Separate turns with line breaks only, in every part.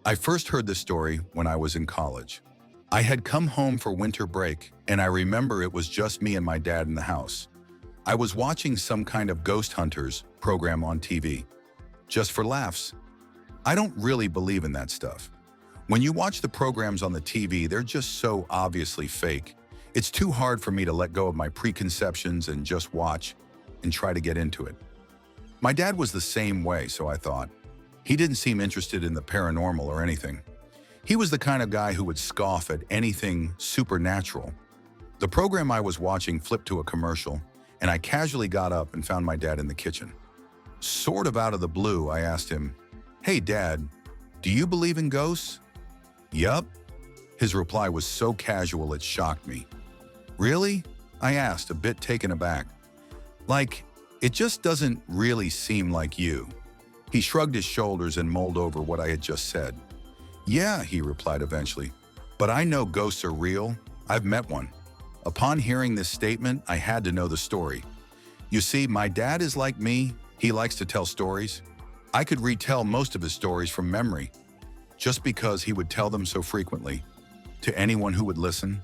I first heard this story when I was in college. I had come home for winter break, and I remember it was just me and my dad in the house. I was watching some kind of ghost hunters program on TV, just for laughs. I don't really believe in that stuff. When you watch the programs on the TV, they're just so obviously fake. It's too hard for me to let go of my preconceptions and just watch and try to get into it. My dad was the same way, so I thought. He didn't seem interested in the paranormal or anything. He was the kind of guy who would scoff at anything supernatural. The program I was watching flipped to a commercial, and I casually got up and found my dad in the kitchen. Sort of out of the blue, I asked him, "Hey, Dad, do you believe in ghosts?" "Yup." His reply was so casual it shocked me. "Really?" I asked, a bit taken aback. "Like, it just doesn't really seem like you." He shrugged his shoulders and mulled over what I had just said. "Yeah," he replied eventually, "but I know ghosts are real. I've met one." Upon hearing this statement, I had to know the story. You see, my dad is like me. He likes to tell stories. I could retell most of his stories from memory, just because he would tell them so frequently, to anyone who would listen.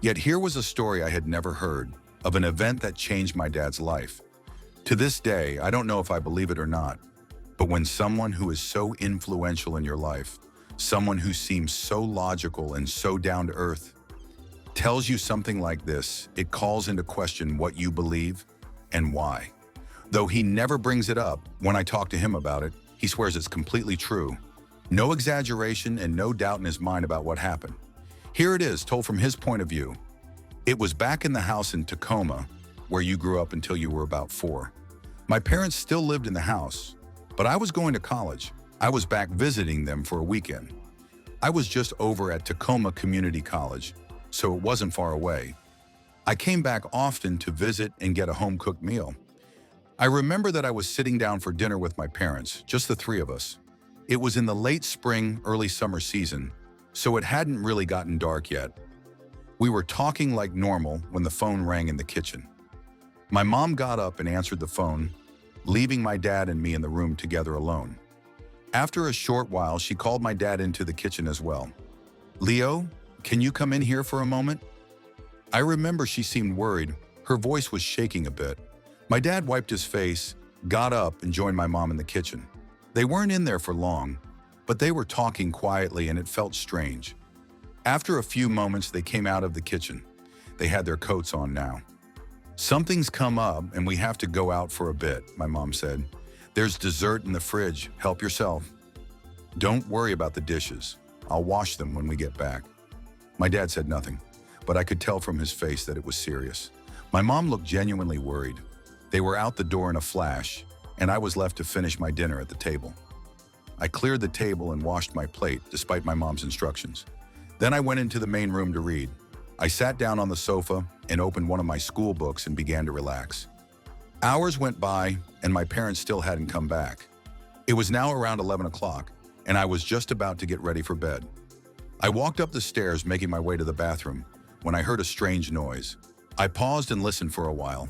Yet here was a story I had never heard, of an event that changed my dad's life. To this day, I don't know if I believe it or not, but when someone who is so influential in your life, someone who seems so logical and so down to earth, tells you something like this, it calls into question what you believe and why. Though he never brings it up, when I talk to him about it, he swears it's completely true. No exaggeration and no doubt in his mind about what happened. Here it is, told from his point of view. It was back in the house in Tacoma, where you grew up until you were about 4. My parents still lived in the house, but I was going to college. I was back visiting them for a weekend. I was just over at Tacoma Community College, so it wasn't far away. I came back often to visit and get a home-cooked meal. I remember that I was sitting down for dinner with my parents, just the 3 of us. It was in the late spring, early summer season, so it hadn't really gotten dark yet. We were talking like normal when the phone rang in the kitchen. My mom got up and answered the phone, leaving my dad and me in the room together alone. After a short while, she called my dad into the kitchen as well. "Leo, can you come in here for a moment?" I remember she seemed worried. Her voice was shaking a bit. My dad wiped his face, got up, and joined my mom in the kitchen. They weren't in there for long, but they were talking quietly and it felt strange. After a few moments, they came out of the kitchen. They had their coats on now. "Something's come up and we have to go out for a bit," my mom said. "There's dessert in the fridge. Help yourself." "Don't worry about the dishes. I'll wash them when we get back." My dad said nothing, but I could tell from his face that it was serious. My mom looked genuinely worried. They were out the door in a flash, and I was left to finish my dinner at the table. I cleared the table and washed my plate, despite my mom's instructions. Then I went into the main room to read. I sat down on the sofa and opened one of my school books and began to relax. Hours went by, and my parents still hadn't come back. It was now around 11 o'clock, and I was just about to get ready for bed. I walked up the stairs, making my way to the bathroom, when I heard a strange noise. I paused and listened for a while.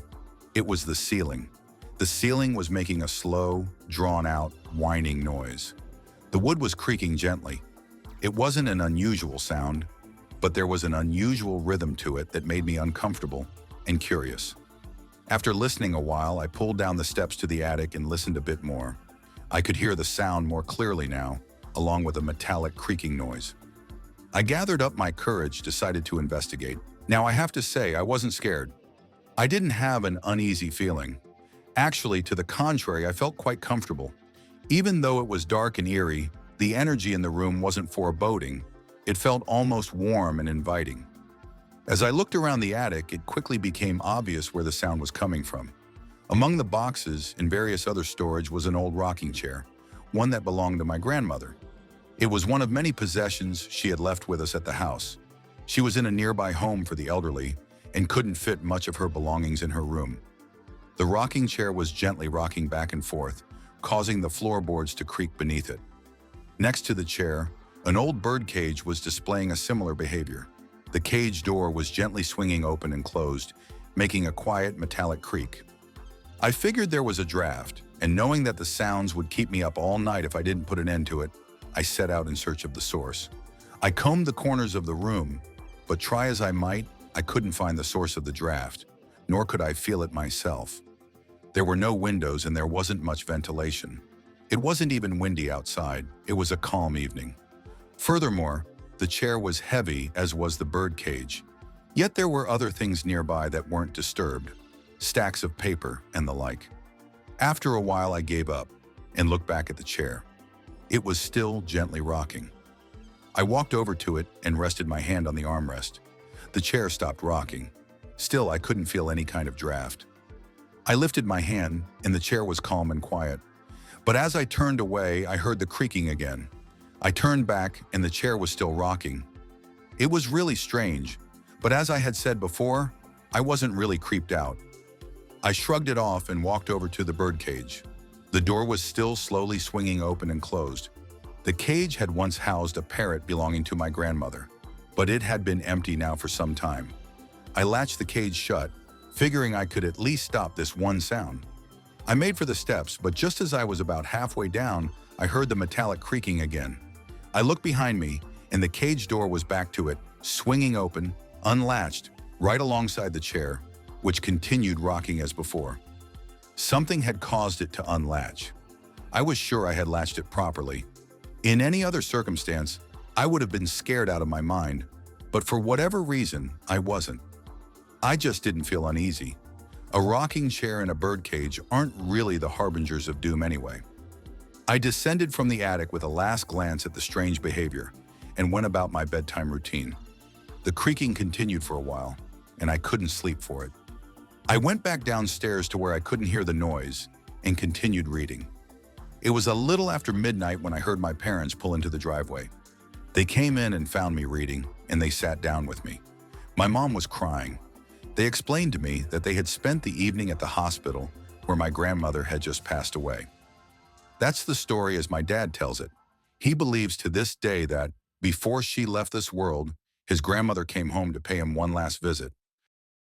It was the ceiling. The ceiling was making a slow, drawn-out, whining noise. The wood was creaking gently. It wasn't an unusual sound, but there was an unusual rhythm to it that made me uncomfortable and curious. After listening a while, I pulled down the steps to the attic and listened a bit more. I could hear the sound more clearly now, along with a metallic creaking noise. I gathered up my courage, decided to investigate. Now, I have to say, I wasn't scared. I didn't have an uneasy feeling. Actually, to the contrary, I felt quite comfortable. Even though it was dark and eerie, the energy in the room wasn't foreboding. It felt almost warm and inviting. As I looked around the attic, it quickly became obvious where the sound was coming from. Among the boxes and various other storage was an old rocking chair, one that belonged to my grandmother. It was one of many possessions she had left with us at the house. She was in a nearby home for the elderly and couldn't fit much of her belongings in her room. The rocking chair was gently rocking back and forth, causing the floorboards to creak beneath it. Next to the chair, an old bird cage was displaying a similar behavior. The cage door was gently swinging open and closed, making a quiet metallic creak. I figured there was a draft, and knowing that the sounds would keep me up all night if I didn't put an end to it, I set out in search of the source. I combed the corners of the room, but try as I might, I couldn't find the source of the draft, nor could I feel it myself. There were no windows and there wasn't much ventilation. It wasn't even windy outside. It was a calm evening. Furthermore, the chair was heavy, as was the bird cage. Yet there were other things nearby that weren't disturbed, stacks of paper and the like. After a while, I gave up and looked back at the chair. It was still gently rocking. I walked over to it and rested my hand on the armrest. The chair stopped rocking. Still, I couldn't feel any kind of draft. I lifted my hand and the chair was calm and quiet. But as I turned away, I heard the creaking again. I turned back and the chair was still rocking. It was really strange, but as I had said before, I wasn't really creeped out. I shrugged it off and walked over to the birdcage. The door was still slowly swinging open and closed. The cage had once housed a parrot belonging to my grandmother, but it had been empty now for some time. I latched the cage shut, figuring I could at least stop this one sound. I made for the steps, but just as I was about halfway down, I heard the metallic creaking again. I looked behind me, and the cage door was back to it, swinging open, unlatched, right alongside the chair, which continued rocking as before. Something had caused it to unlatch. I was sure I had latched it properly. In any other circumstance, I would have been scared out of my mind, but for whatever reason, I wasn't. I just didn't feel uneasy. A rocking chair and a birdcage aren't really the harbingers of doom anyway. I descended from the attic with a last glance at the strange behavior and went about my bedtime routine. The creaking continued for a while, and I couldn't sleep for it. I went back downstairs to where I couldn't hear the noise and continued reading. It was a little after midnight when I heard my parents pull into the driveway. They came in and found me reading, and they sat down with me. My mom was crying. They explained to me that they had spent the evening at the hospital where my grandmother had just passed away. That's the story as my dad tells it. He believes to this day that, before she left this world, his grandmother came home to pay him one last visit.